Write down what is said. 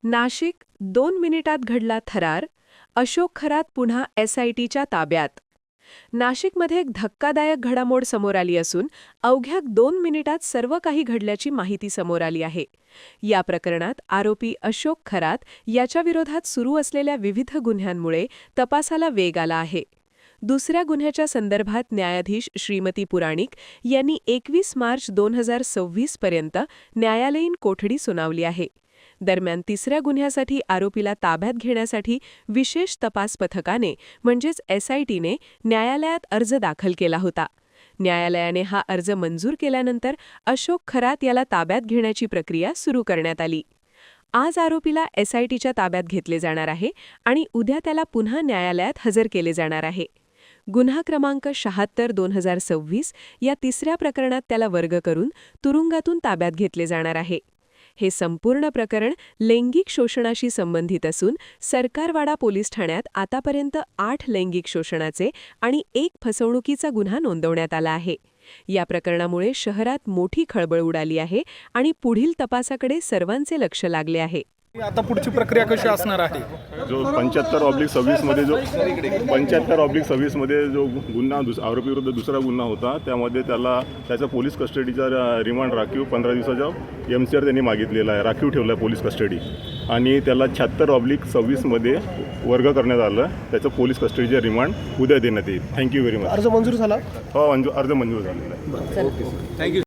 नाशिक 2 मिनिटात घडला थरार, अशोक खरात पुन्हा एसआयटीच्या ताब्यात. नाशिकमध्ये एक धक्कादायक घडामोड समोर आली असून अवघ्या 2 मिनिटात सर्व काही घडल्याची माहिती समोर आली आहे. या प्रकरणात आरोपी अशोक खरात याच्या विरोधात सुरू असलेल्या विविध गुन्ह्यांमुळे तपासाला वेग आला आहे. दुसऱ्या गुन्ह्याच्या संदर्भात न्यायाधीश श्रीमती पुराणिक यांनी 21 मार्च 2026 पर्यंत न्यायालयीन कोठडी सुनावली आहे. दरम्यान तिसऱ्या गुन्ह्यासाठी आरोपीला ताब्यात घेण्यासाठी विशेष तपास पथकाने म्हणजेच एसआयटीने न्यायालयात अर्ज दाखल केला होता. न्यायालयाने हा अर्ज मंजूर केल्यानंतर अशोक खरात याला ताब्यात घेण्याची प्रक्रिया सुरू करण्यात आली. आज आरोपीला एसआयटीच्या ताब्यात घेतले जाणार आहे आणि उद्या त्याला पुन्हा न्यायालयात हजर केले जाणार आहे. गुन्हा क्रमांक 76/2026 या तिसऱ्या प्रकरणात त्याला वर्ग करून तुरुंगातून ताब्यात घेतले जाणार आहे. हे संपूर्ण प्रकरण लैंगिक शोषणाशी संबंधित असून सरकारवाडा पोलीस ठाण्यात आतापर्यंत 8 लैंगिक शोषणाचे आणि 1 फसवणुकीचा गुन्हा नोंदवण्यात आला आहे. या प्रकरणामुळे शहरात मोठी खळबळ उडाली आहे आणि पुढील तपासाकडे सर्वांचे लक्ष लागले आहे. आता पुढची प्रक्रिया कशी असणार आहे? जो 75/26 मध्ये जो 75/26 मध्ये जो गुन्हा आरोपी विरुद्ध दुसरा गुन्हा होता, त्यामध्ये त्याचा पोलीस कस्टडीचा रिमांड राखीव 15 दिवसाच्या MCR त्यांनी मागितलेला आहे, राखीव ठेवला आहे पोलीस कस्टडी. आणि त्याला 76/26 मध्ये वर्ग करण्यात आलं. त्याचं पोलीस कस्टडीचा रिमांड उद्या देण्यात येईल. Thank you very much. अर्ज मंजूर झाला? हो, अर्ज मंजूर झालेला आहे. थँक्यू.